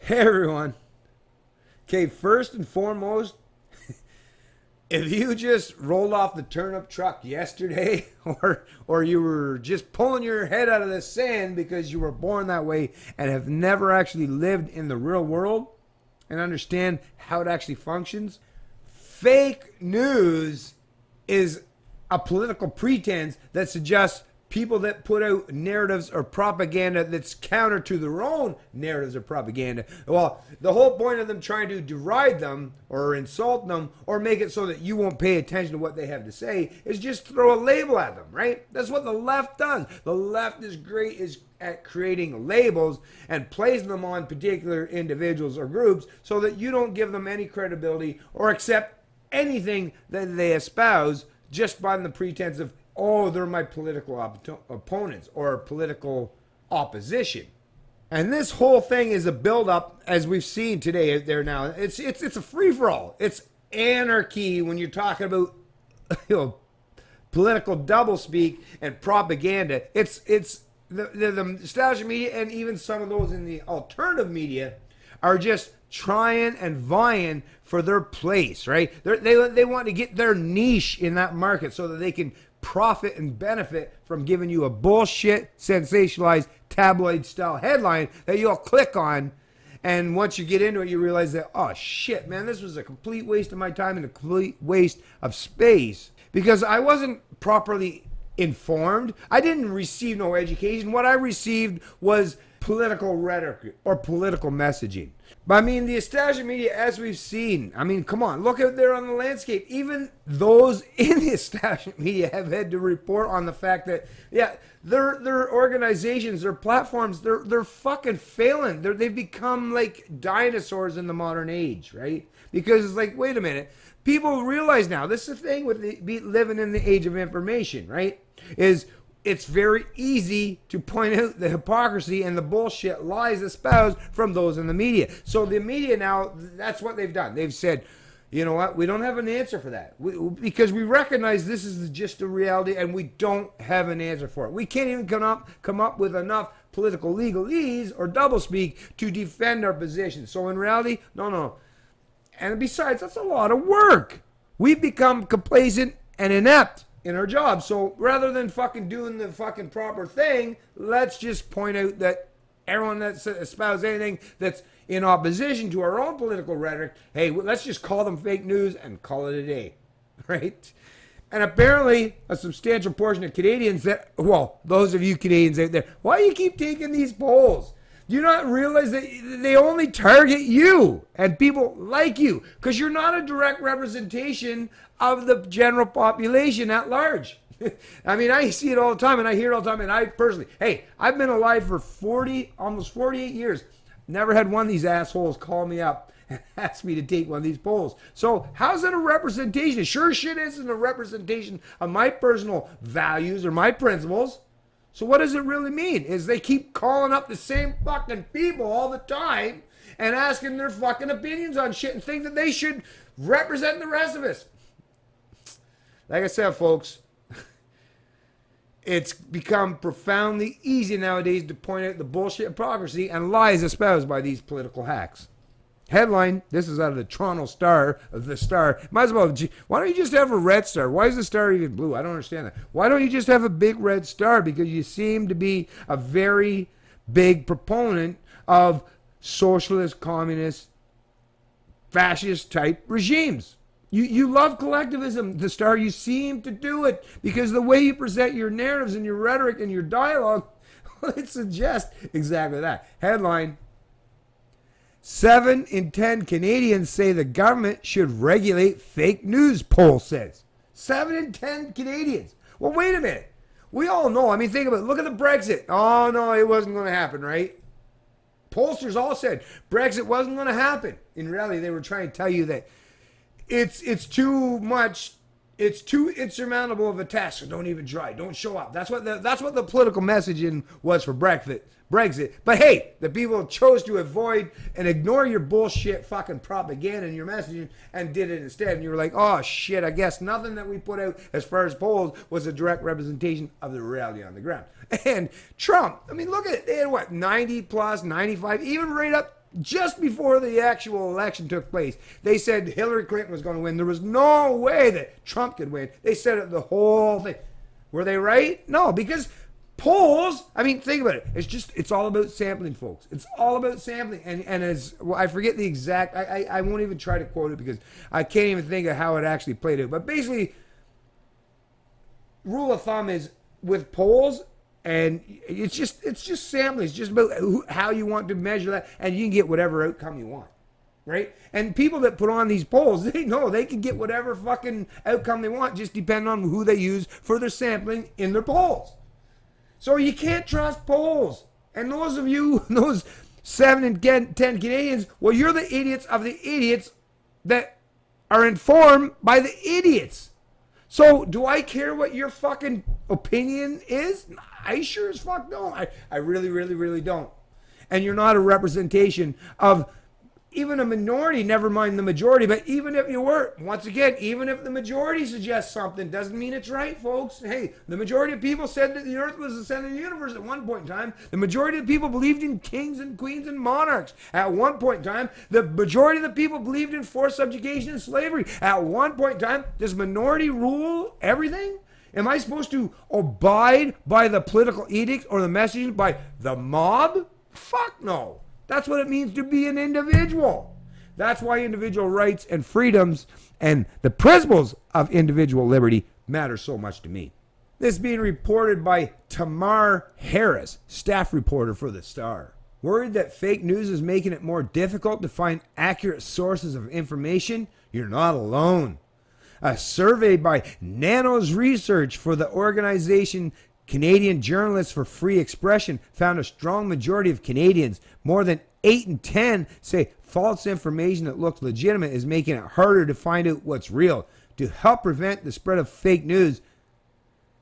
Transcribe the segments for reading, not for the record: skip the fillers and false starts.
Hey everyone. Okay, first and foremost, if you just rolled off the turnip truck yesterday or you were just pulling your head out of the sand because you were born that way and have never actually lived in the real world and understand how it actually functions, fake news is a political pretense that suggests people that put out narratives or propaganda that's counter to their own narratives or propaganda. Well, the whole point of them trying to deride them or insult them or make it so that you won't pay attention to what they have to say is just throw a label at them, right? That's what the left does. The left is great at creating labels and placing them on particular individuals or groups so that you don't give them any credibility or accept anything that they espouse just by the pretense of, oh, they're my political opponents or political opposition. And this whole thing is a build-up, as we've seen today out there now. It's a free-for-all. It's anarchy when you're talking about political doublespeak and propaganda. It's the established media and even some of those in the alternative media are just trying and vying for their place, right? They want to get their niche in that market so that they can profit and benefit from giving you a bullshit, sensationalized, tabloid-style headline that you'll click on. And once you get into it, you realize that, oh, shit, man, this was a complete waste of my time and a complete waste of space because I wasn't properly informed. I didn't receive no education. What I received was political rhetoric or political messaging. But I mean, the establishment media, as we've seen, I mean, come on, look out there on the landscape. Even those in the establishment media have had to report on the fact that, yeah, their organizations, their platforms, they're fucking failing. They've become like dinosaurs in the modern age, right? Because it's like, wait a minute, people realize now, this is the thing with living in the age of information, right? It's very easy to point out the hypocrisy and the bullshit lies espoused from those in the media. So the media now, that's what they've done. They've said, you know what, we don't have an answer for that. Because we recognize this is just a reality and we don't have an answer for it. We can't even come up with enough political legalese or doublespeak to defend our position. So in reality, no. And besides, that's a lot of work. We've become complacent and inept in our job. So rather than fucking doing the fucking proper thing, let's just point out that everyone that espouses anything that's in opposition to our own political rhetoric, hey, let's just call them fake news and call it a day, right? And apparently a substantial portion of Canadians that, well, those of you Canadians out there, why do you keep taking these polls? Do you not realize that they only target you and people like you because you're not a direct representation of the general population at large? I mean, I see it all the time and I hear it all the time. And I personally, hey, I've been alive for almost 48 years. Never had one of these assholes call me up and ask me to take one of these polls. So how's it a representation? It sure shit isn't a representation of my personal values or my principles. So what does it really mean? Is they keep calling up the same fucking people all the time and asking their fucking opinions on shit and think that they should represent the rest of us. Like I said, folks, it's become profoundly easy nowadays to point out the bullshit, hypocrisy, and lies espoused by these political hacks. Headline, this is out of the Toronto Star, the Star. Might as well, why don't you just have a red star? Why is the star even blue? I don't understand that. Why don't you just have a big red star? Because you seem to be a very big proponent of socialist, communist, fascist type regimes. You love collectivism, the Star. You seem to do it because the way you present your narratives and your rhetoric and your dialogue, it suggests exactly that. Headline, 7 in 10 Canadians say the government should regulate fake news, poll says. 7 in 10 Canadians. Well, wait a minute. We all know. I mean, think about it. Look at the Brexit. Oh, no, it wasn't going to happen, right? Pollsters all said Brexit wasn't going to happen. In reality, they were trying to tell you that it's too much. It's too insurmountable of a task, so don't even try. Don't show up. That's what the political messaging was for Brexit. But hey, the people chose to avoid and ignore your bullshit fucking propaganda and your messaging and did it instead. And you were like, oh shit, I guess nothing that we put out as far as polls was a direct representation of the reality on the ground. And Trump, I mean, look at it. They had what, 90 plus, 95, even right up just before the actual election took place, they said Hillary Clinton was going to win. There was no way that Trump could win. They said it the whole thing. Were they right? No, because polls, I mean, think about it. It's all about sampling, folks. It's all about sampling. And as, well, I forget the exact, I won't even try to quote it because I can't even think of how it actually played out. But basically, rule of thumb is with polls, and it's just sampling. It's just about how you want to measure that, and you can get whatever outcome you want, right? And people that put on these polls, they know they can get whatever fucking outcome they want, just depending on who they use for their sampling in their polls. So you can't trust polls. And those of you, those 7 in 10 Canadians, well, you're the idiots of the idiots that are informed by the idiots. So, do I care what your fucking opinion is? I sure as fuck don't. I really, really, really don't. And you're not a representation of even a minority, never mind the majority, but even if you were, once again, even if the majority suggests something, doesn't mean it's right, folks. Hey, the majority of people said that the earth was the center of the universe at one point in time. The majority of the people believed in kings and queens and monarchs at one point in time. The majority of the people believed in forced subjugation and slavery at one point in time. Does minority rule everything? Am I supposed to abide by the political edicts or the messaging by the mob? Fuck no. That's what it means to be an individual. That's why individual rights and freedoms and the principles of individual liberty matter so much to me. This being reported by Tamar Harris, staff reporter for The Star. Worried that fake news is making it more difficult to find accurate sources of information? You're not alone. A survey by Nanos Research for the organization Canadian Journalists for Free Expression found a strong majority of Canadians, more than 8 in 10, say false information that looks legitimate is making it harder to find out what's real. To help prevent the spread of fake news,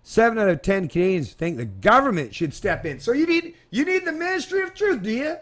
7 out of 10 Canadians think the government should step in. So you need the Ministry of Truth, do you?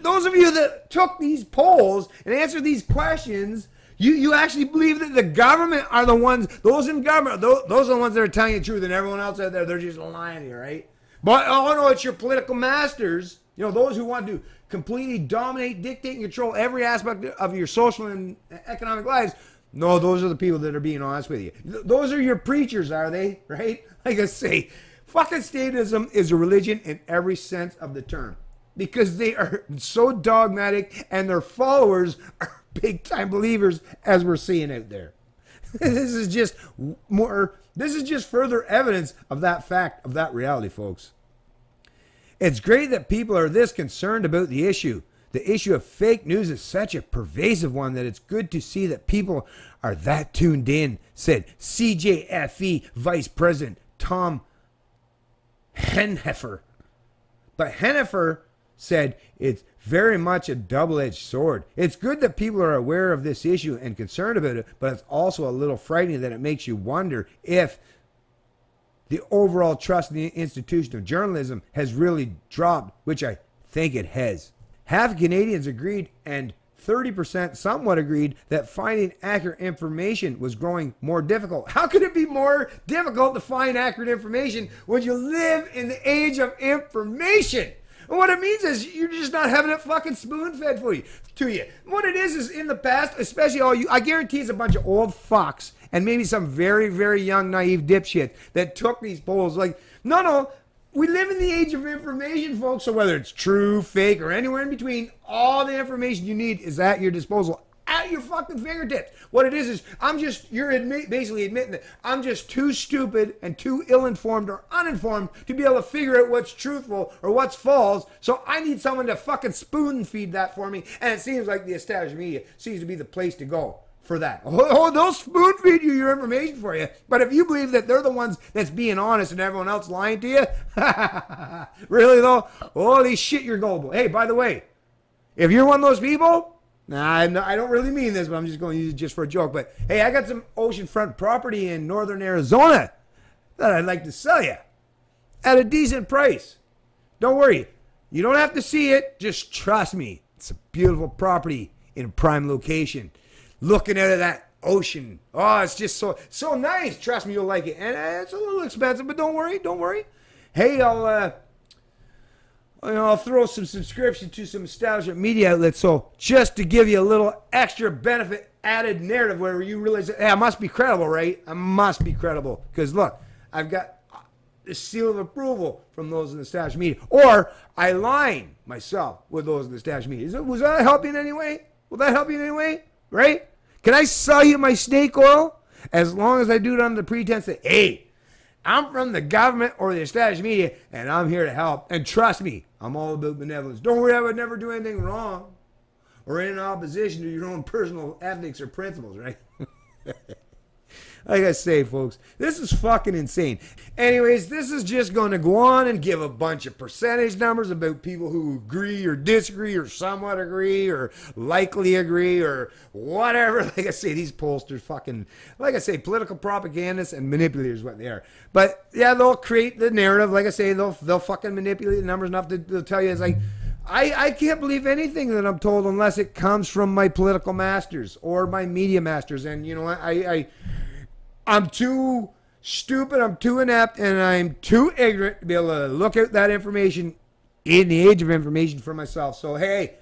Those of you that took these polls and answered these questions, you actually believe that the government are the ones, those in government, those are the ones that are telling you the truth, and everyone else out there, they're just lying to you, right? But, oh no, it's your political masters, those who want to completely dominate, dictate, and control every aspect of your social and economic lives. No, those are the people that are being honest with you. Those are your preachers, are they? Right? Like I say, fucking statism is a religion in every sense of the term. Because they are so dogmatic and their followers are big-time believers, as we're seeing out there. This is just further evidence of that fact, of that reality, folks. It's great that people are this concerned about the issue. The issue of fake news is such a pervasive one that it's good to see that people are that tuned in, said CJFE Vice President Tom Henheffer. But Henheffer said it's very much a double-edged sword. It's good that people are aware of this issue and concerned about it, but it's also a little frightening that it makes you wonder if the overall trust in the institution of journalism has really dropped, which I think it has. Half Canadians agreed and 30% somewhat agreed that finding accurate information was growing more difficult. How could it be more difficult to find accurate information when you live in the age of information? And what it means is you're just not having it fucking spoon-fed to you. What it is in the past, especially all you, I guarantee it's a bunch of old fucks and maybe some very, very young, naive dipshits that took these polls. Like, no, we live in the age of information, folks. So whether it's true, fake, or anywhere in between, all the information you need is at your disposal, at your fucking fingertips. What it is you're basically admitting that I'm just too stupid and too ill-informed or uninformed to be able to figure out what's truthful or what's false. So I need someone to fucking spoon feed that for me. And it seems like the established media seems to be the place to go for that. Oh, they'll spoon feed you your information for you. But if you believe that they're the ones that's being honest and everyone else lying to you, really though, holy shit, you're gullible. Hey, by the way, if you're one of those people, I don't really mean this, but I'm just going to use it just for a joke. But hey, I got some oceanfront property in northern Arizona that I'd like to sell you at a decent price. Don't worry. You don't have to see it. Just trust me. It's a beautiful property in a prime location. Looking out of that ocean. Oh, it's just so nice. Trust me, you'll like it. And it's a little expensive, but don't worry. Hey, I'll throw some subscription to some establishment media outlets. So just to give you a little extra benefit, added narrative where you realize, hey, I must be credible, right? I must be credible. Because look, I've got the seal of approval from those in the establishment media. Or I align myself with those in the establishment media. Was that helping in any way? Will that help you in any way? Right? Can I sell you my snake oil? As long as I do it under the pretense that, hey, I'm from the government or the established media, and I'm here to help. And trust me, I'm all about benevolence. Don't worry, I would never do anything wrong or in opposition to your own personal ethics or principles, right? Like I say, folks, this is fucking insane. Anyways, this is just going to go on and give a bunch of percentage numbers about people who agree or disagree or somewhat agree or likely agree or whatever. Like I say, these pollsters fucking, like I say, political propagandists and manipulators, what they are. But yeah, they'll create the narrative. Like I say, they'll fucking manipulate the numbers enough to tell you. It's like, I can't believe anything that I'm told unless it comes from my political masters or my media masters. And you know what? I'm too stupid, I'm too inept, and I'm too ignorant to be able to look at that information in the age of information for myself. So, hey,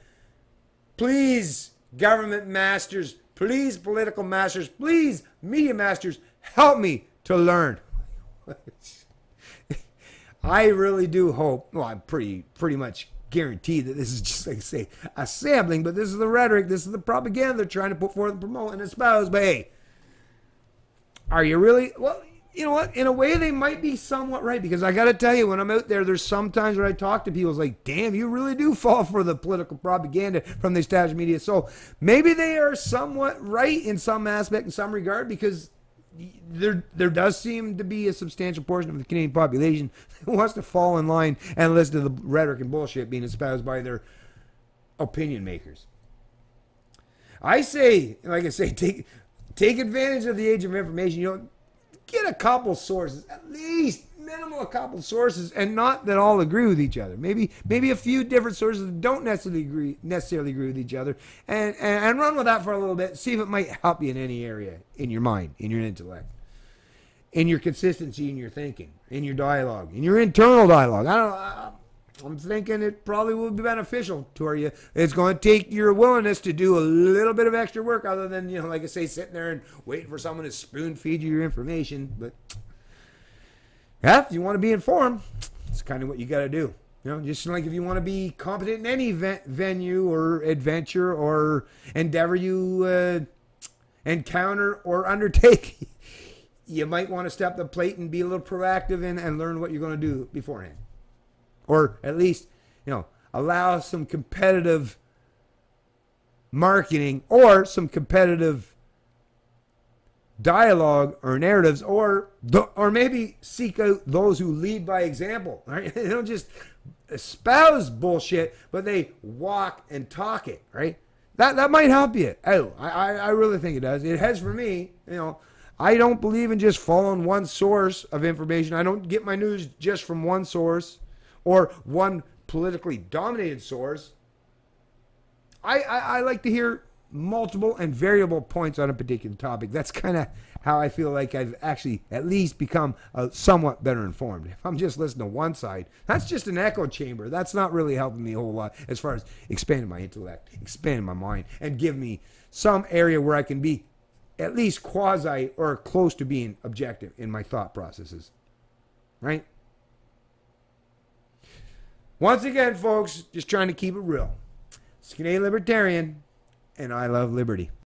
please, government masters, please, political masters, please, media masters, help me to learn. I really do hope, well, I'm pretty much guaranteed that this is just, like I say, a sampling, but this is the rhetoric, this is the propaganda they're trying to put forth and promote and espouse. But hey, are you really? Well, you know what? In a way, they might be somewhat right, because I got to tell you, when I'm out there, there's sometimes when I talk to people, it's like, damn, you really do fall for the political propaganda from the established media. So maybe they are somewhat right in some aspect, in some regard, because there does seem to be a substantial portion of the Canadian population that wants to fall in line and listen to the rhetoric and bullshit being espoused by their opinion makers. I say, like I say, take advantage of the age of information. You know, get a couple sources, at least minimal a couple sources, and not that all agree with each other. Maybe a few different sources that don't necessarily agree with each other, and run with that for a little bit. See if it might help you in any area in your mind, in your intellect, in your consistency, in your thinking, in your dialogue, in your internal dialogue. I'm thinking it probably will be beneficial to you. It's going to take your willingness to do a little bit of extra work, other than, you know, like I say, sitting there and waiting for someone to spoon feed you your information. But yeah, if you want to be informed, it's kind of what you got to do. You know, just like if you want to be competent in any venue or adventure or endeavor you encounter or undertake, you might want to step the plate and be a little proactive and learn what you're going to do beforehand. Or at least, you know, allow some competitive marketing or some competitive dialogue or narratives, or maybe seek out those who lead by example. Right? They don't just espouse bullshit, but they walk and talk it. Right? That might help you out. I really think it does. It has for me. You know, I don't believe in just following one source of information. I don't get my news just from one source or one politically dominated source. I like to hear multiple and variable points on a particular topic. That's kind of how I feel like I've actually at least become somewhat better informed. If I'm just listening to one side, that's just an echo chamber. That's not really helping me a whole lot as far as expanding my intellect, expanding my mind, and give me some area where I can be at least quasi or close to being objective in my thought processes. Right? Once again, folks, just trying to keep it real. It's Canadian Libertarian, and I love liberty.